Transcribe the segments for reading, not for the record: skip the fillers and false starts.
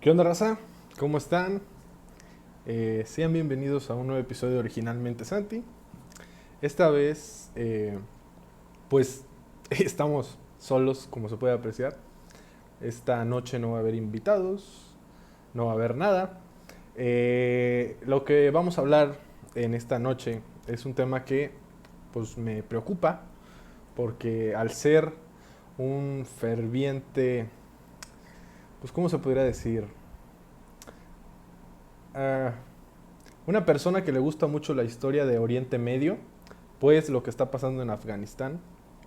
¿Qué onda, raza? ¿Cómo están? Sean bienvenidos a un nuevo episodio de Originalmente Santi. Esta vez, pues, estamos solos, como se puede apreciar. Esta noche no va a haber invitados, no va a haber nada. Lo que vamos a hablar en esta noche es un tema que, pues, me preocupa, porque al ser un ferviente, pues, ¿cómo se podría decir? Ah, Una persona que le gusta mucho la historia de Oriente Medio, pues lo que está pasando en Afganistán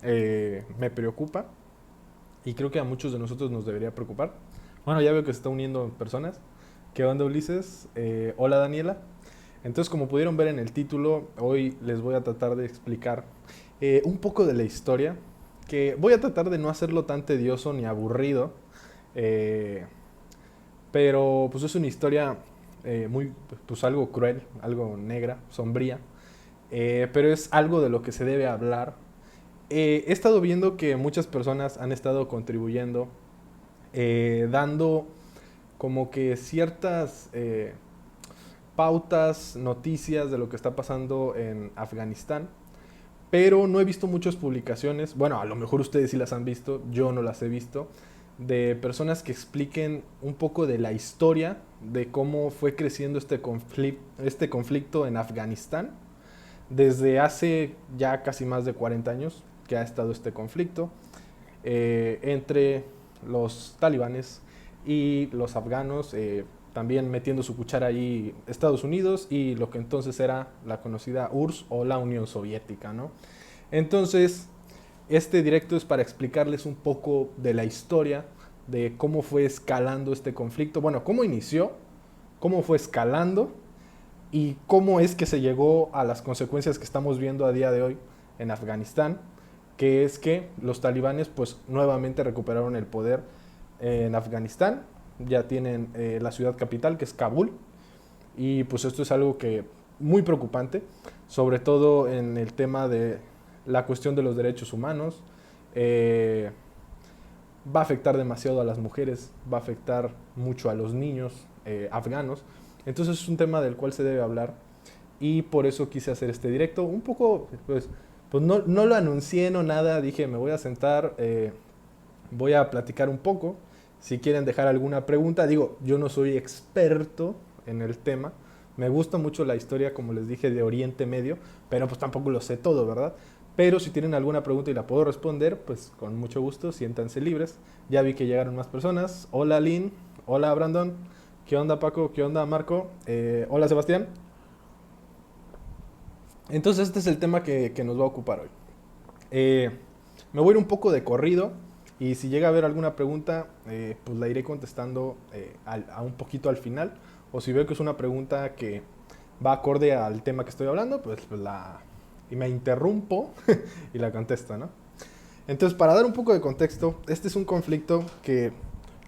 me preocupa y creo que a muchos de nosotros nos debería preocupar. Bueno, ya veo que se está uniendo personas. ¿Qué onda, Ulises? Hola, Daniela. Entonces, como pudieron ver en el título, hoy les voy a tratar de explicar un poco de la historia, que voy a tratar de no hacerlo tan tedioso ni aburrido, eh, pero pues es una historia muy, pues algo cruel, algo negra, sombría, pero es algo de lo que se debe hablar. He estado viendo que muchas personas han estado contribuyendo, dando como que ciertas pautas, noticias de lo que está pasando en Afganistán, pero no he visto muchas publicaciones, bueno, a lo mejor ustedes sí las han visto, yo no las he visto, de personas que expliquen un poco de la historia de cómo fue creciendo este conflicto en Afganistán desde hace ya casi más de 40 años que ha estado este conflicto entre los talibanes y los afganos, también metiendo su cuchara ahí Estados Unidos y lo que entonces era la conocida URSS o la Unión Soviética, ¿no? Entonces, este directo es para explicarles un poco de la historia, de cómo fue escalando este conflicto, bueno, cómo inició, cómo fue escalando y cómo es que se llegó a las consecuencias que estamos viendo a día de hoy en Afganistán, que es que los talibanes pues nuevamente recuperaron el poder en Afganistán, ya tienen la ciudad capital que es Kabul y pues esto es algo que muy preocupante, sobre todo en el tema de la cuestión de los derechos humanos. eh, Va a afectar demasiado a las mujeres, va a afectar mucho a los niños afganos. Entonces es un tema del cual se debe hablar y por eso quise hacer este directo. Un poco, pues no lo anuncié, no nada, dije me voy a sentar, voy a platicar un poco. Si quieren dejar alguna pregunta, digo, yo no soy experto en el tema. Me gusta mucho la historia, como les dije, de Oriente Medio, pero pues tampoco lo sé todo, ¿verdad? Pero si tienen alguna pregunta y la puedo responder, pues con mucho gusto, siéntanse libres. Ya vi que llegaron más personas. Hola Lynn, hola Brandon, ¿qué onda Paco? ¿Qué onda Marco? Hola Sebastián. Entonces este es el tema que nos va a ocupar hoy. Eh, Me voy a ir un poco de corrido y si llega a haber alguna pregunta, pues la iré contestando a un poquito al final. O si veo que es una pregunta que va acorde al tema que estoy hablando, pues la y me interrumpo y la contesto, ¿no? Entonces, para dar un poco de contexto, este es un conflicto que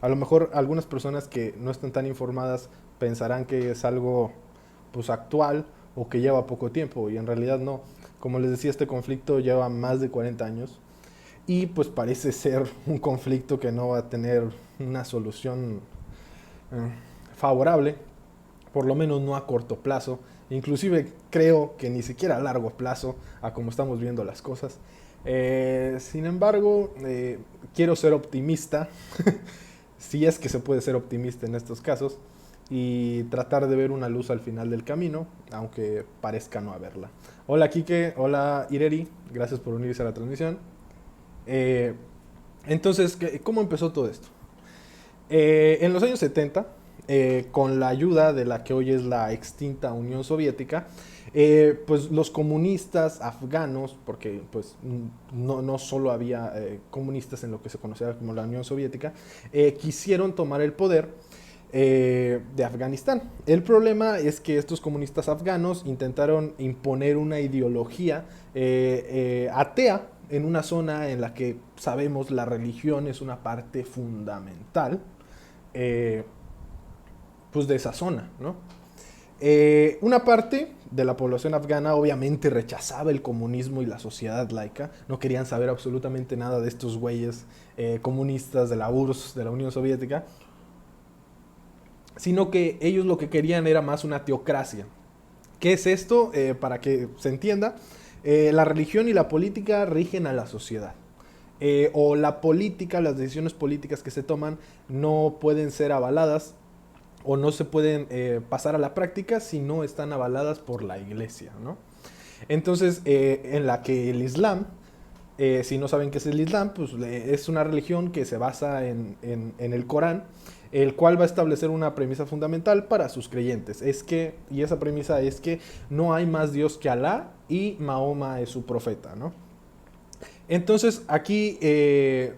a lo mejor algunas personas que no están tan informadas pensarán que es algo pues actual o que lleva poco tiempo y en realidad no. Como les decía, este conflicto lleva más de 40 años y pues parece ser un conflicto que no va a tener una solución eh, favorable, por lo menos no a corto plazo, inclusive creo que ni siquiera a largo plazo, a como estamos viendo las cosas. Sin embargo, quiero ser optimista, si es que se puede ser optimista en estos casos, y tratar de ver una luz al final del camino, aunque parezca no haberla. Hola Kike, hola Ireri, gracias por unirse a la transmisión. Eh, entonces, ¿cómo empezó todo esto? En los años 70, con la ayuda de la que hoy es la extinta Unión Soviética, pues los comunistas afganos, porque pues no solo había comunistas en lo que se conocía como la Unión Soviética, quisieron tomar el poder de Afganistán. El problema es que estos comunistas afganos intentaron imponer una ideología atea en una zona en la que sabemos la religión es una parte fundamental eh, pues de esa zona, ¿no? Una parte de la población afgana obviamente rechazaba el comunismo y la sociedad laica, no querían saber absolutamente nada de estos güeyes comunistas de la URSS, de la Unión Soviética, sino que ellos lo que querían era más una teocracia. ¿Qué es esto? Para que se entienda, la religión y la política rigen a la sociedad. O la política, las decisiones políticas que se toman no pueden ser avaladas o no se pueden pasar a la práctica si no están avaladas por la iglesia, ¿no? Entonces, en la que el Islam, si no saben qué es el Islam, pues es una religión que se basa en el Corán, el cual va a establecer una premisa fundamental para sus creyentes. Y esa premisa es que no hay más Dios que Alá y Mahoma es su profeta, ¿no? Entonces aquí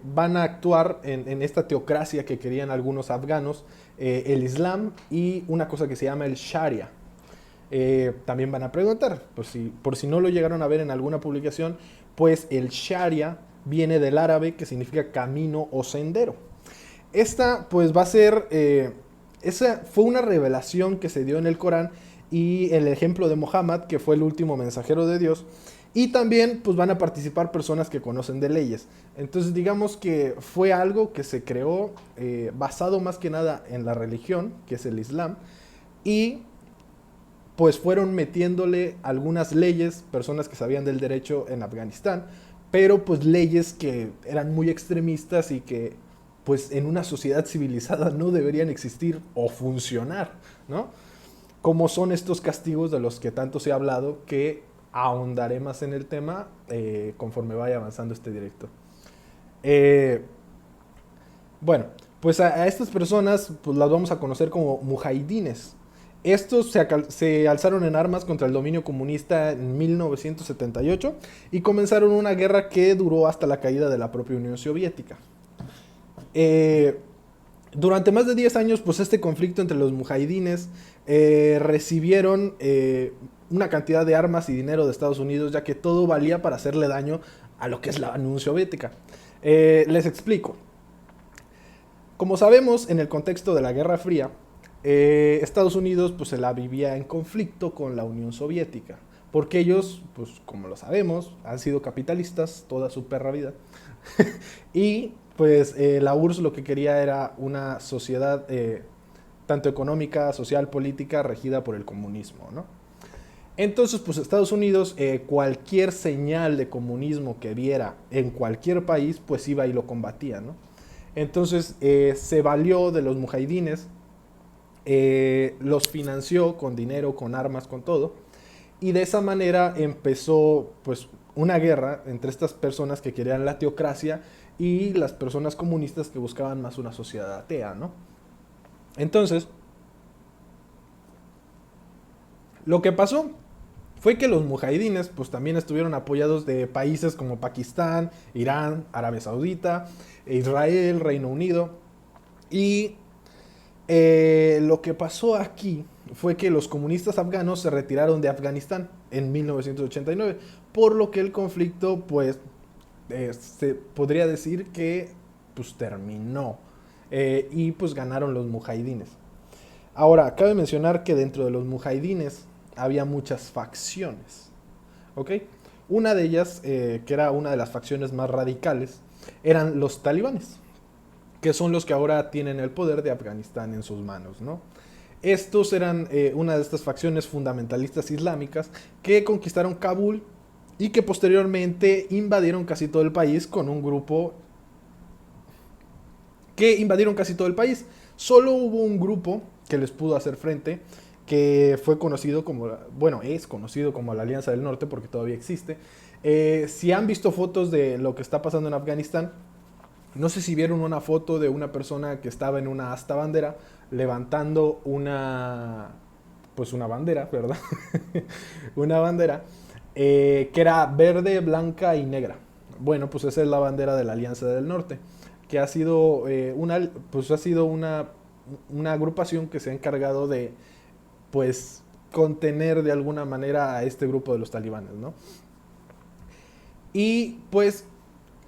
van a actuar en esta teocracia que querían algunos afganos, el Islam y una cosa que se llama el Sharia. También van a preguntar, por si no lo llegaron a ver en alguna publicación, pues el Sharia viene del árabe que significa camino o sendero. Esta pues va a ser, esa fue una revelación que se dio en el Corán y el ejemplo de Muhammad, que fue el último mensajero de Dios. Y también pues van a participar personas que conocen de leyes. Entonces digamos que fue algo que se creó basado más que nada en la religión, que es el Islam. Y pues fueron metiéndole algunas leyes, personas que sabían del derecho en Afganistán. Pero pues leyes que eran muy extremistas y que pues en una sociedad civilizada no deberían existir o funcionar, ¿no? Como son estos castigos de los que tanto se ha hablado, que ahondaré más en el tema conforme vaya avanzando este directo. Bueno, pues a estas personas pues las vamos a conocer como mujahidines. Estos se alzaron en armas contra el dominio comunista en 1978 y comenzaron una guerra que duró hasta la caída de la propia Unión Soviética. Durante más de 10 años, pues este conflicto entre los mujahidines recibieron una cantidad de armas y dinero de Estados Unidos, ya que todo valía para hacerle daño a lo que es la Unión Soviética. Les explico. Como sabemos, en el contexto de la Guerra Fría, Estados Unidos pues se la vivía en conflicto con la Unión Soviética, porque ellos, pues como lo sabemos, han sido capitalistas toda su perra vida. Y pues la URSS lo que quería era una sociedad tanto económica, social, política, regida por el comunismo, ¿no? Entonces, pues Estados Unidos, cualquier señal de comunismo que viera en cualquier país, pues iba y lo combatía, ¿no? Entonces, se valió de los mujahidines, los financió con dinero, con armas, con todo, y de esa manera empezó, pues, una guerra entre estas personas que querían la teocracia y las personas comunistas que buscaban más una sociedad atea, ¿no? Entonces, lo que pasó fue que los mujahidines pues también estuvieron apoyados de países como Pakistán, Irán, Arabia Saudita, Israel, Reino Unido. Y lo que pasó aquí fue que los comunistas afganos se retiraron de Afganistán en 1989, por lo que el conflicto pues se podría decir que pues terminó y pues ganaron los mujahidines. Ahora, cabe mencionar que dentro de los mujahidines había muchas facciones, ¿ok? Una de ellas, que era una de las facciones más radicales, eran los talibanes, que son los que ahora tienen el poder de Afganistán en sus manos, ¿no? Estos eran una de estas facciones fundamentalistas islámicas que conquistaron Kabul y que posteriormente invadieron casi todo el país con un grupo que invadieron casi todo el país. Solo hubo un grupo que les pudo hacer frente, que fue conocido como, bueno, es conocido como la Alianza del Norte porque todavía existe. Si han visto fotos de lo que está pasando en Afganistán, no sé si vieron una foto de una persona que estaba en una asta bandera levantando pues una bandera, ¿verdad? Una bandera que era verde, blanca y negra. Bueno, pues esa es la bandera de la Alianza del Norte, que ha sido una agrupación que se ha encargado de pues contener de alguna manera a este grupo de los talibanes, ¿no? Y pues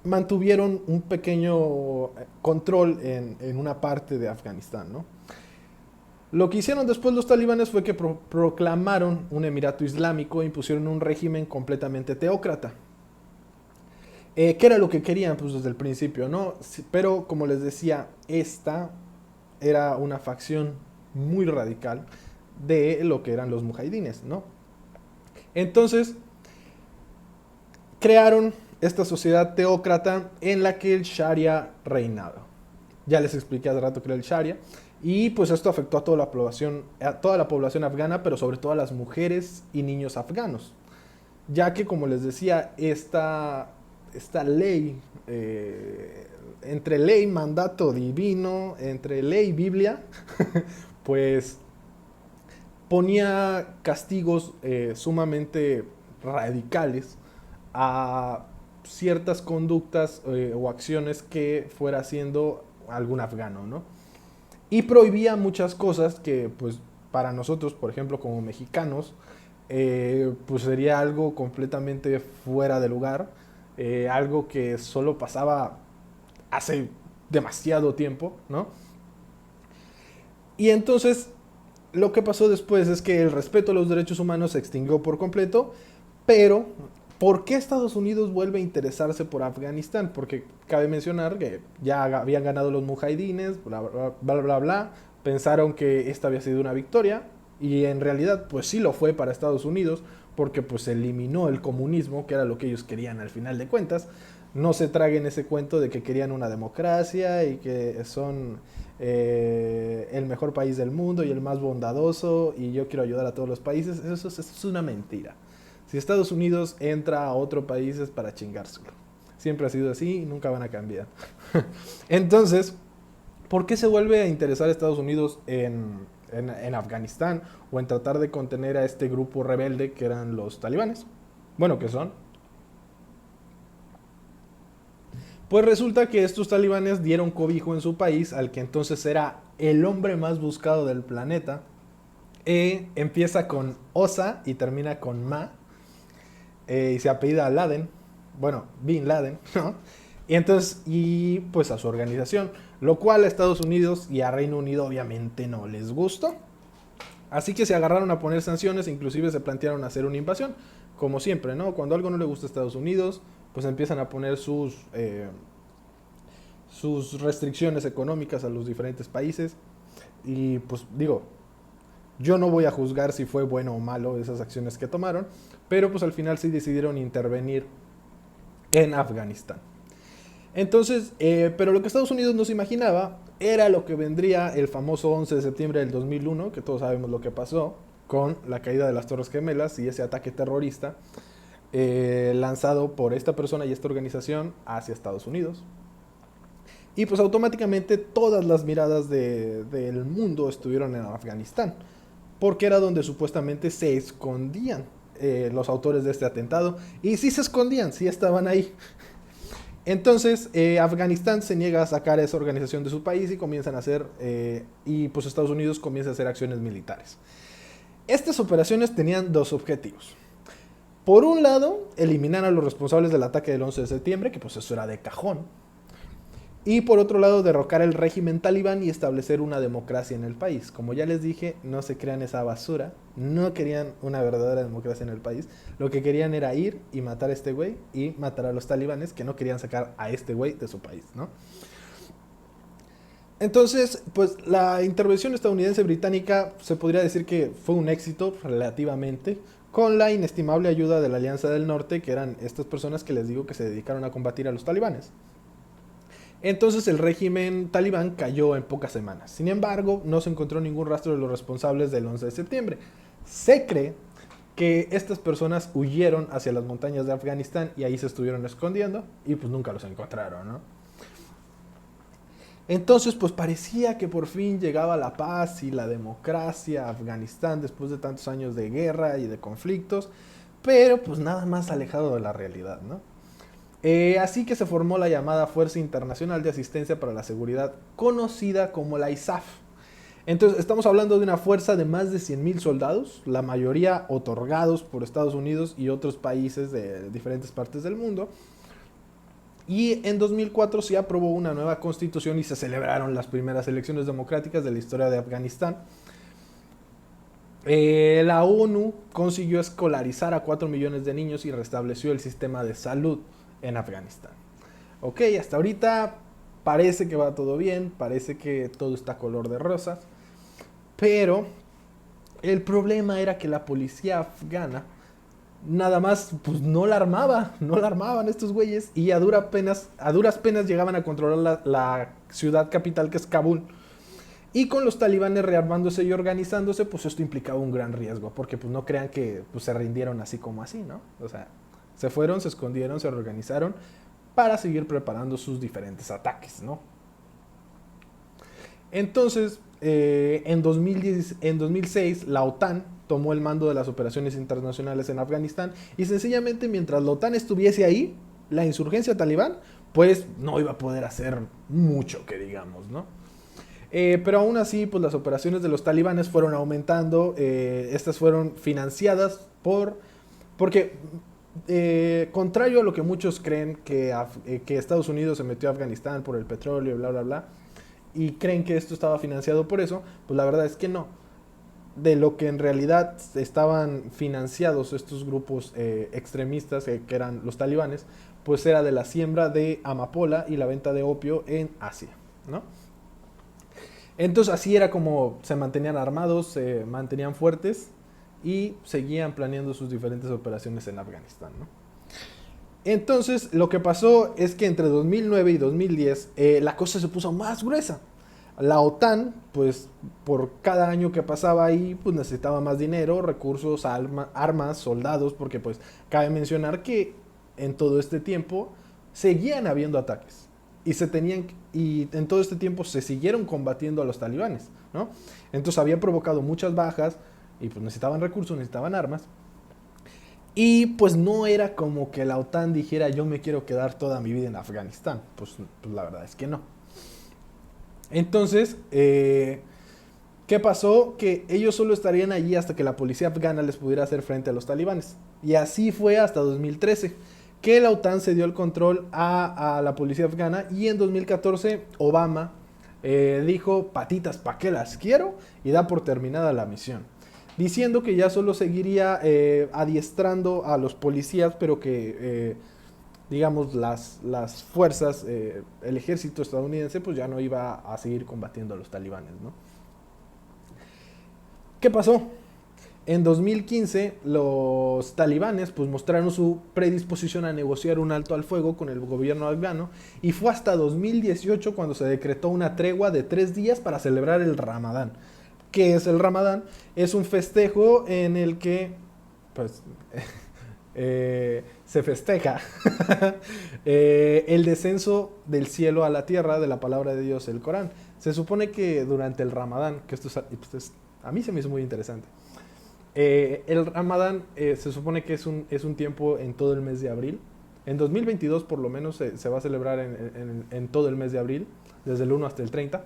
mantuvieron un pequeño control en una parte de Afganistán, ¿no? Lo que hicieron después los talibanes fue que proclamaron un emirato islámico e impusieron un régimen completamente teócrata. ¿Qué era lo que querían? Pues desde el principio, ¿no? Pero como les decía, esta era una facción muy radical de lo que eran los mujahidines, ¿no? Entonces, crearon esta sociedad teócrata en la que el Sharia reinaba. Ya les expliqué hace rato que era el Sharia. Y pues esto afectó a toda la población afgana, pero sobre todo a las mujeres y niños afganos. Ya que, como les decía, esta ley, entre ley, mandato divino, entre ley y Biblia, pues ponía castigos sumamente radicales a ciertas conductas o acciones que fuera haciendo algún afgano, ¿no? Y prohibía muchas cosas que, pues, para nosotros, por ejemplo, como mexicanos, pues sería algo completamente fuera de lugar, algo que solo pasaba hace demasiado tiempo, ¿no? Y entonces, lo que pasó después es que el respeto a los derechos humanos se extinguió por completo, pero ¿por qué Estados Unidos vuelve a interesarse por Afganistán? Porque cabe mencionar que ya habían ganado los mujahidines, bla, bla, bla, bla, bla. Pensaron que esta había sido una victoria y en realidad pues sí lo fue para Estados Unidos porque pues eliminó el comunismo, que era lo que ellos querían al final de cuentas. No se traguen ese cuento de que querían una democracia y que son el mejor país del mundo y el más bondadoso y yo quiero ayudar a todos los países. Eso es una mentira. Si Estados Unidos entra a otro país es para chingárselo. Siempre ha sido así y nunca van a cambiar. Entonces, ¿por qué se vuelve a interesar Estados Unidos en Afganistán o en tratar de contener a este grupo rebelde que eran los talibanes? Bueno, ¿qué son? Pues resulta que estos talibanes dieron cobijo en su país al que entonces era el hombre más buscado del planeta. Empieza con Osa y termina con Ma. Y se apellida Laden, bueno, Bin Laden, ¿no? Y entonces, y pues a su organización, lo cual a Estados Unidos y a Reino Unido obviamente no les gustó. Así que se agarraron a poner sanciones, inclusive se plantearon hacer una invasión, como siempre, ¿no? Cuando algo no le gusta a Estados Unidos, pues empiezan a poner sus restricciones económicas a los diferentes países. Y pues digo, yo no voy a juzgar si fue bueno o malo esas acciones que tomaron, pero pues al final sí decidieron intervenir en Afganistán. Entonces, pero lo que Estados Unidos no se imaginaba era lo que vendría el famoso 11 de septiembre del 2001, que todos sabemos lo que pasó, con la caída de las Torres Gemelas y ese ataque terrorista lanzado por esta persona y esta organización hacia Estados Unidos. Y pues automáticamente todas las miradas del mundo estuvieron en Afganistán, porque era donde supuestamente se escondían los autores de este atentado. Y sí se escondían, sí estaban ahí. Entonces, Afganistán se niega a sacar a esa organización de su país y comienzan a hacer, y pues Estados Unidos comienza a hacer acciones militares. Estas operaciones tenían dos objetivos. Por un lado, eliminar a los responsables del ataque del 11 de septiembre, que pues eso era de cajón. Y por otro lado, derrocar el régimen talibán y establecer una democracia en el país. Como ya les dije, no se crean esa basura. No querían una verdadera democracia en el país. Lo que querían era ir y matar a este güey y matar a los talibanes que no querían sacar a este güey de su país, ¿no? Entonces, pues la intervención estadounidense británica se podría decir que fue un éxito relativamente, con la inestimable ayuda de la Alianza del Norte, que eran estas personas que les digo que se dedicaron a combatir a los talibanes. Entonces el régimen talibán cayó en pocas semanas. Sin embargo, no se encontró ningún rastro de los responsables del 11 de septiembre. Se cree que estas personas huyeron hacia las montañas de Afganistán y ahí se estuvieron escondiendo y pues nunca los encontraron, ¿no? Entonces pues parecía que por fin llegaba la paz y la democracia a Afganistán después de tantos años de guerra y de conflictos, pero pues nada más alejado de la realidad, ¿no? Así que se formó la llamada Fuerza Internacional de Asistencia para la Seguridad, conocida como la ISAF. Entonces, estamos hablando de una fuerza de más de 100,000 soldados, la mayoría otorgados por Estados Unidos y otros países de diferentes partes del mundo. Y en 2004 se aprobó una nueva constitución y se celebraron las primeras elecciones democráticas de la historia de Afganistán. La ONU consiguió escolarizar a 4 millones de niños y restableció el sistema de salud en Afganistán. Ok, hasta ahorita parece que va todo bien, parece que todo está color de rosas, Pero el problema era que la policía afgana nada más, pues no la armaban estos güeyes y a duras penas llegaban a controlar la ciudad capital que es Kabul. Y con los talibanes rearmándose y organizándose, pues esto implicaba un gran riesgo, porque pues no crean que pues, se rindieron así como así, ¿no? O sea, se fueron, se escondieron, se reorganizaron para seguir preparando sus diferentes ataques, ¿no? Entonces, en 2006, la OTAN tomó el mando de las operaciones internacionales en Afganistán y sencillamente mientras la OTAN estuviese ahí, la insurgencia talibán, pues no iba a poder hacer mucho, que digamos, ¿no? Pero aún así, pues las operaciones de los talibanes fueron aumentando, estas fueron financiadas porque contrario a lo que muchos creen que Estados Unidos se metió a Afganistán por el petróleo, bla, bla, bla, y creen que esto estaba financiado por eso, pues la verdad es que no. De lo que en realidad estaban financiados estos grupos extremistas, que eran los talibanes, pues era de la siembra de amapola y la venta de opio en Asia, ¿no? Entonces así era como se mantenían armados, se mantenían fuertes y seguían planeando sus diferentes operaciones en Afganistán, ¿no? Entonces lo que pasó es que entre 2009 y 2010 la cosa se puso más gruesa. La OTAN, pues por cada año que pasaba ahí, pues necesitaba más dinero, recursos, armas, soldados, porque pues cabe mencionar que en todo este tiempo seguían habiendo ataques y en todo este tiempo se siguieron combatiendo a los talibanes, ¿no? Entonces había provocado muchas bajas y pues necesitaban recursos, necesitaban armas. Y pues no era como que la OTAN dijera yo me quiero quedar toda mi vida en Afganistán. Pues la verdad es que no. Entonces, ¿qué pasó? Que ellos solo estarían allí hasta que la policía afgana les pudiera hacer frente a los talibanes. Y así fue hasta 2013, que la OTAN se dio el control a la policía afgana y en 2014 Obama dijo, patitas, ¿pa' qué las quiero? Y da por terminada la misión. Diciendo que ya solo seguiría adiestrando a los policías, pero que digamos, las fuerzas, el ejército estadounidense, pues ya no iba a seguir combatiendo a los talibanes, ¿no? ¿Qué pasó? En 2015, los talibanes pues, mostraron su predisposición a negociar un alto al fuego con el gobierno afgano y fue hasta 2018 cuando se decretó una tregua de 3 días para celebrar el Ramadán. ¿Qué es el Ramadán? Es un festejo en el que pues, se festeja el descenso del cielo a la tierra de la palabra de Dios, el Corán. Se supone que durante el Ramadán, que a mí se me hizo muy interesante, el Ramadán se supone que es un tiempo en todo el mes de abril. En 2022 por lo menos se va a celebrar en todo el mes de abril, desde el 1 hasta el 30,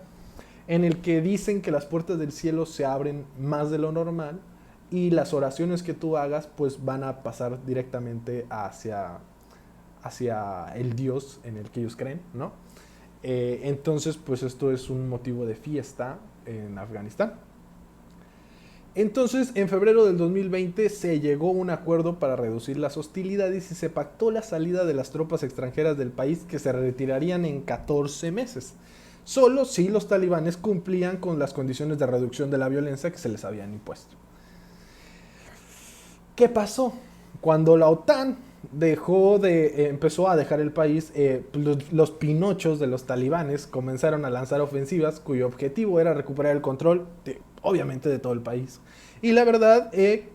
en el que dicen que las puertas del cielo se abren más de lo normal y las oraciones que tú hagas pues van a pasar directamente hacia el Dios en el que ellos creen, ¿no? Entonces pues esto es un motivo de fiesta en Afganistán. Entonces, en febrero del 2020 se llegó a un acuerdo para reducir las hostilidades y se pactó la salida de las tropas extranjeras del país que se retirarían en 14 meses. Solo si los talibanes cumplían con las condiciones de reducción de la violencia que se les habían impuesto. ¿Qué pasó? Cuando la OTAN empezó a dejar el país, los pinochos de los talibanes comenzaron a lanzar ofensivas cuyo objetivo era recuperar el control, obviamente, de todo el país. Y la verdad,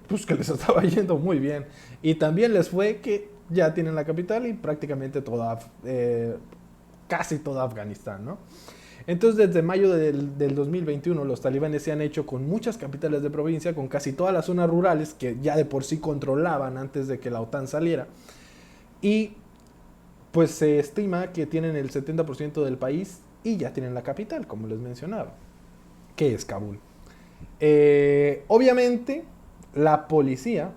pues que les estaba yendo muy bien. Y también les fue que ya tienen la capital y prácticamente casi toda Afganistán, ¿no? Entonces, desde mayo del 2021, los talibanes se han hecho con muchas capitales de provincia, con casi todas las zonas rurales que ya de por sí controlaban antes de que la OTAN saliera. Y pues se estima que tienen el 70% del país y ya tienen la capital, como les mencionaba, que es Kabul. Obviamente, la policía,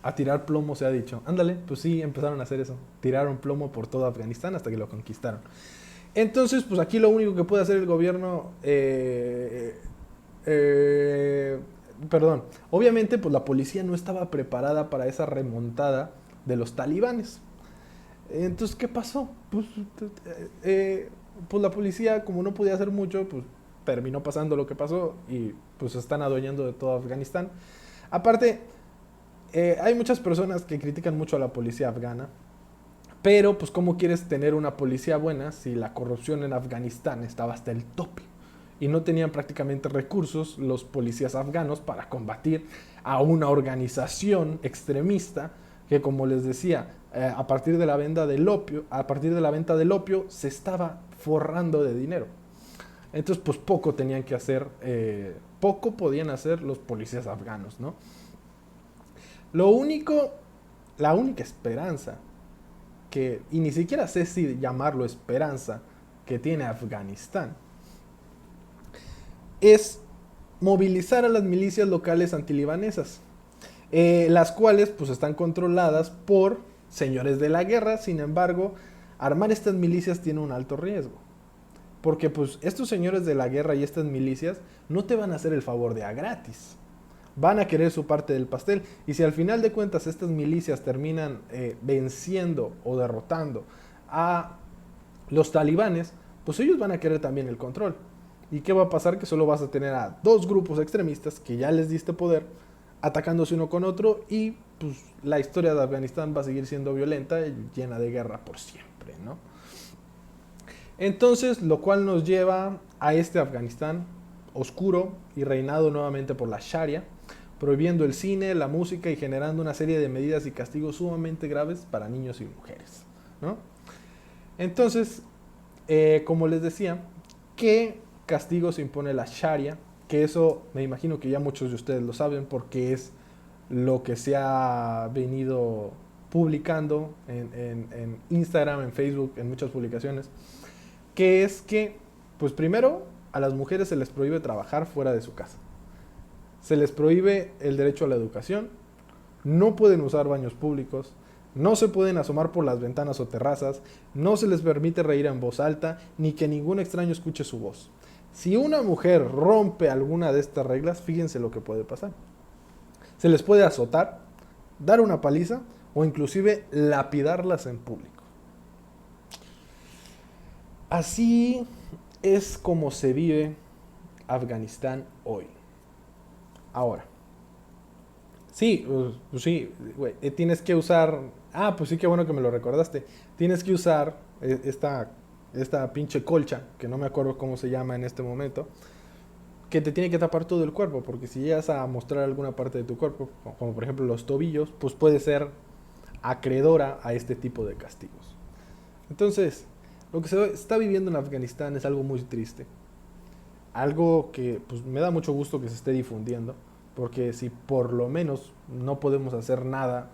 a tirar plomo se ha dicho. Ándale, pues sí, empezaron a hacer eso. Tiraron plomo por todo Afganistán hasta que lo conquistaron. Entonces, pues aquí lo único que puede hacer el gobierno, obviamente, pues la policía no estaba preparada para esa remontada de los talibanes. Entonces, ¿qué pasó? Pues la policía, como no podía hacer mucho, pues terminó pasando lo que pasó y pues se están adueñando de todo Afganistán. Aparte, hay muchas personas que critican mucho a la policía afgana, pero pues ¿cómo quieres tener una policía buena si la corrupción en Afganistán estaba hasta el tope? Y no tenían prácticamente recursos los policías afganos para combatir a una organización extremista que, como les decía, a partir de la venta del opio, se estaba forrando de dinero. Entonces, pues poco tenían que hacer, poco podían hacer los policías afganos, ¿no? Lo único, la única esperanza que, y ni siquiera sé si llamarlo esperanza, que tiene Afganistán, es movilizar a las milicias locales antilibanesas, las cuales pues están controladas por señores de la guerra. Sin embargo, armar estas milicias tiene un alto riesgo, porque pues estos señores de la guerra y estas milicias no te van a hacer el favor de a gratis. Van a querer su parte del pastel. Y si al final de cuentas estas milicias terminan venciendo o derrotando a los talibanes, pues ellos van a querer también el control. ¿Y qué va a pasar? Que solo vas a tener a dos grupos extremistas que ya les diste poder, atacándose uno con otro, y pues la historia de Afganistán va a seguir siendo violenta y llena de guerra por siempre, ¿no? Entonces, lo cual nos lleva a este Afganistán oscuro y reinado nuevamente por la Sharia, prohibiendo el cine, la música y generando una serie de medidas y castigos sumamente graves para niños y mujeres, ¿no? Entonces, como les decía, ¿qué castigos impone la Sharia? Que eso me imagino que ya muchos de ustedes lo saben porque es lo que se ha venido publicando en Instagram, en Facebook, en muchas publicaciones, que es que, pues primero, a las mujeres se les prohíbe trabajar fuera de su casa. Se les prohíbe el derecho a la educación, no pueden usar baños públicos, no se pueden asomar por las ventanas o terrazas, no se les permite reír en voz alta, ni que ningún extraño escuche su voz. Si una mujer rompe alguna de estas reglas, fíjense lo que puede pasar. Se les puede azotar, dar una paliza o inclusive lapidarlas en público. Así es como se vive Afganistán hoy. Ahora, sí, sí, güey, tienes que usar. Ah, pues sí, qué bueno que me lo recordaste. Tienes que usar esta pinche colcha, que no me acuerdo cómo se llama en este momento, que te tiene que tapar todo el cuerpo, porque si llegas a mostrar alguna parte de tu cuerpo, como por ejemplo los tobillos, pues puede ser acreedora a este tipo de castigos. Entonces, lo que se está viviendo en Afganistán es algo muy triste. Algo que pues, me da mucho gusto que se esté difundiendo, porque si por lo menos no podemos hacer nada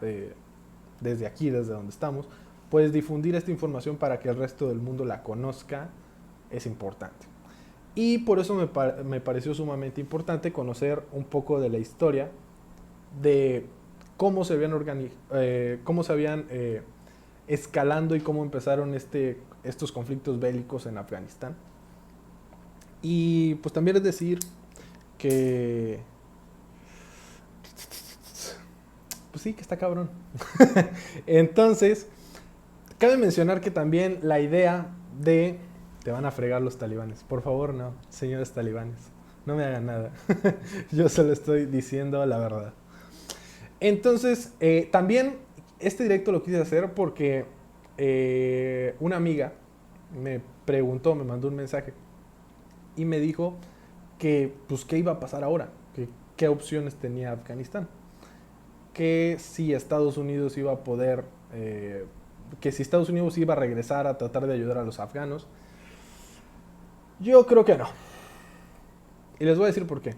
desde aquí, desde donde estamos, pues difundir esta información para que el resto del mundo la conozca es importante. Y por eso me pareció sumamente importante conocer un poco de la historia de cómo se habían escalando y cómo empezaron estos conflictos bélicos en Afganistán. Y pues también es decir que pues sí, que está cabrón. Entonces, cabe mencionar que también la idea de te van a fregar los talibanes. Por favor, no, señores talibanes, no me hagan nada. Yo solo estoy diciendo la verdad. Entonces, también este directo lo quise hacer porque una amiga me preguntó, me mandó un mensaje y me dijo que, pues, qué iba a pasar ahora, que qué opciones tenía Afganistán, que si Estados Unidos iba a poder, que si Estados Unidos iba a regresar a tratar de ayudar a los afganos. Yo creo que no. Y les voy a decir por qué.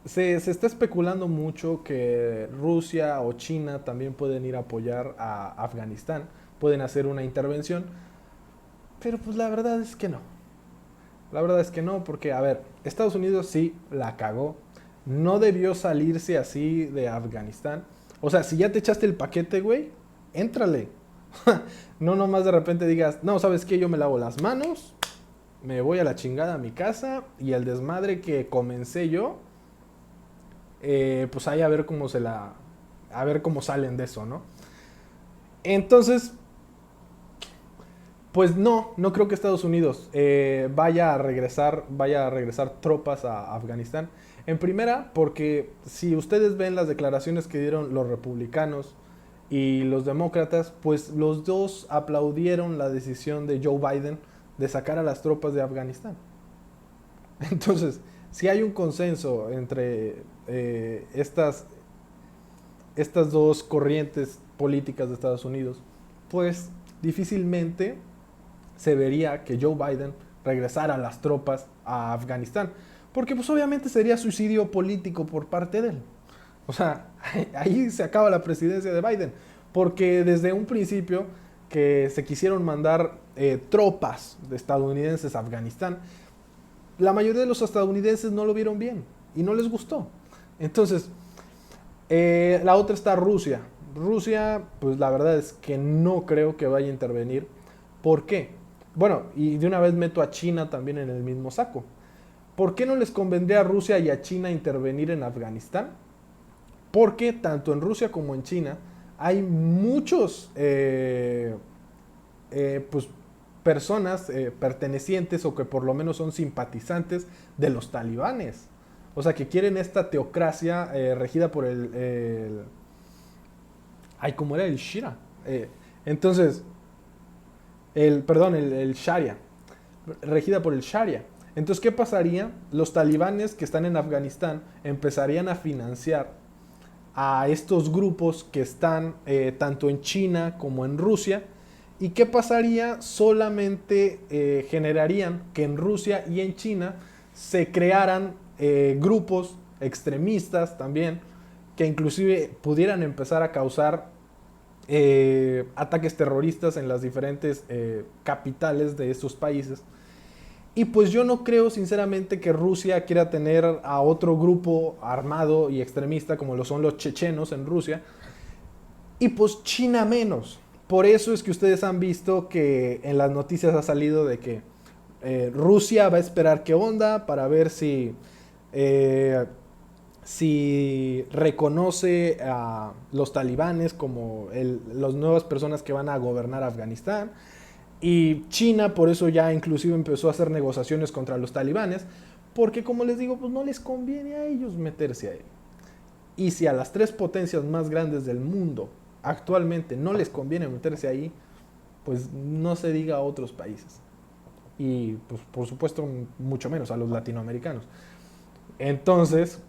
Se está especulando mucho que Rusia o China también pueden ir a apoyar a Afganistán, pueden hacer una intervención, pero pues la verdad es que no. La verdad es que no, porque, a ver, Estados Unidos sí la cagó, no debió salirse así de Afganistán. O sea, si ya te echaste el paquete, güey, éntrale. No nomás de repente digas, no, ¿sabes qué? Yo me lavo las manos, me voy a la chingada a mi casa y el desmadre que comencé yo, pues ahí a ver cómo a ver cómo salen de eso, ¿no? Entonces, Pues no creo que Estados Unidos vaya a regresar tropas a Afganistán. En primera, porque si ustedes ven las declaraciones que dieron los republicanos y los demócratas, pues los dos aplaudieron la decisión de Joe Biden de sacar a las tropas de Afganistán. Entonces, si hay un consenso entre estas dos corrientes políticas de Estados Unidos, pues difícilmente se vería que Joe Biden regresara a las tropas a Afganistán. Porque pues obviamente sería suicidio político por parte de él. O sea, ahí se acaba la presidencia de Biden. Porque desde un principio que se quisieron mandar tropas de estadounidenses a Afganistán, la mayoría de los estadounidenses no lo vieron bien y no les gustó. Entonces, la otra está Rusia. Rusia, pues la verdad es que no creo que vaya a intervenir. ¿Por qué? Bueno, y de una vez meto a China también en el mismo saco. ¿Por qué no les convendría a Rusia y a China intervenir en Afganistán? Porque tanto en Rusia como en China hay muchos pues, personas pertenecientes o que por lo menos son simpatizantes de los talibanes. O sea, que quieren esta teocracia regida por ay, ¿cómo era? El Shira. Entonces, el Sharia. Regida por el Sharia. Entonces, ¿qué pasaría? Los talibanes que están en Afganistán empezarían a financiar a estos grupos que están tanto en China como en Rusia. ¿Y qué pasaría? Solamente generarían que en Rusia y en China se crearan grupos extremistas también, que inclusive pudieran empezar a causar ataques terroristas en las diferentes capitales de estos países. Y pues yo no creo sinceramente que Rusia quiera tener a otro grupo armado y extremista como lo son los chechenos en Rusia. Y pues China menos. Por eso es que ustedes han visto que en las noticias ha salido de que Rusia va a esperar qué onda para ver si reconoce a los talibanes como las nuevas personas que van a gobernar Afganistán. Y China por eso ya inclusive empezó a hacer negociaciones contra los talibanes, porque como les digo, pues no les conviene a ellos meterse ahí. Y si a las tres potencias más grandes del mundo actualmente no les conviene meterse ahí, pues no se diga a otros países. Y pues por supuesto mucho menos a los latinoamericanos. Entonces,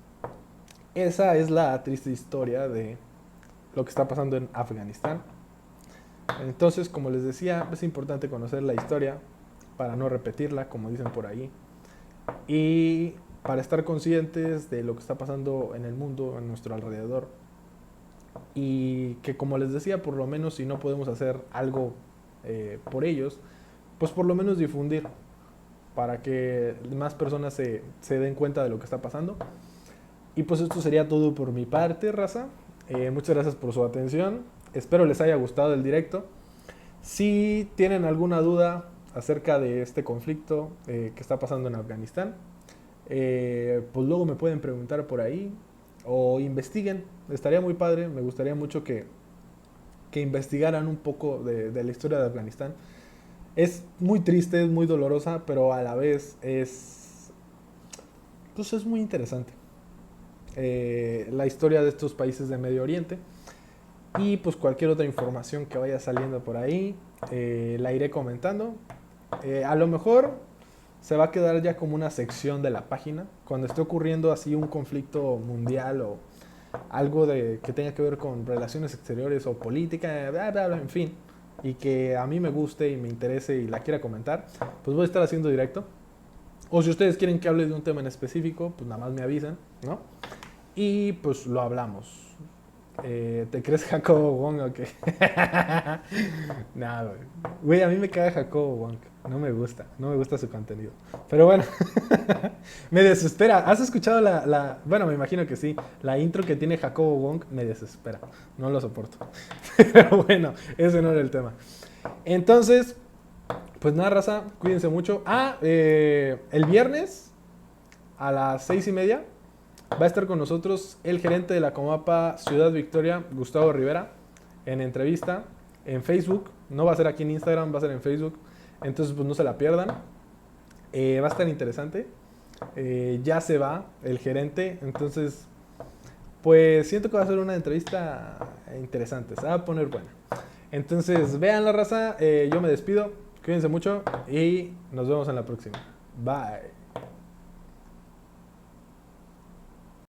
esa es la triste historia de lo que está pasando en Afganistán. Entonces, como les decía, es importante conocer la historia para no repetirla, como dicen por ahí, y para estar conscientes de lo que está pasando en el mundo, a nuestro alrededor, y que, como les decía, por lo menos si no podemos hacer algo por ellos, pues por lo menos difundir para que más personas se den cuenta de lo que está pasando. Y pues esto sería todo por mi parte, raza. Muchas gracias por su atención. Espero les haya gustado el directo. Si tienen alguna duda acerca de este conflicto que está pasando en Afganistán, pues luego me pueden preguntar por ahí o investiguen. Estaría muy padre, me gustaría mucho que investigaran un poco de la historia de Afganistán. Es muy triste, es muy dolorosa, pero a la vez pues es muy interesante. La historia de estos países de Medio Oriente. Y pues cualquier otra información que vaya saliendo por ahí, la iré comentando. A lo mejor se va a quedar ya como una sección de la página. Cuando esté ocurriendo así un conflicto mundial o algo que tenga que ver con relaciones exteriores o política, bla, bla, bla, en fin, y que a mí me guste y me interese y la quiera comentar, pues voy a estar haciendo directo. O si ustedes quieren que hable de un tema en específico, pues nada más me avisan, ¿no? Y pues lo hablamos. ¿Te crees Jacobo Wong o qué? Nada, güey. A mí me caga Jacobo Wong. No me gusta su contenido. Pero bueno, me desespera. ¿Has escuchado bueno, me imagino que sí. La intro que tiene Jacobo Wong me desespera. No lo soporto. Pero bueno, ese no era el tema. Entonces, pues nada, raza, cuídense mucho. El viernes a las 6:30 va a estar con nosotros el gerente de la Comapa Ciudad Victoria, Gustavo Rivera, en entrevista en Facebook. No va a ser aquí en Instagram, va a ser en Facebook. Entonces, pues no se la pierdan. Va a estar interesante. Ya se va el gerente, entonces, pues siento que va a ser una entrevista interesante. Se va a poner buena. Entonces, vean la raza. Yo me despido. Cuídense mucho y nos vemos en la próxima. Bye.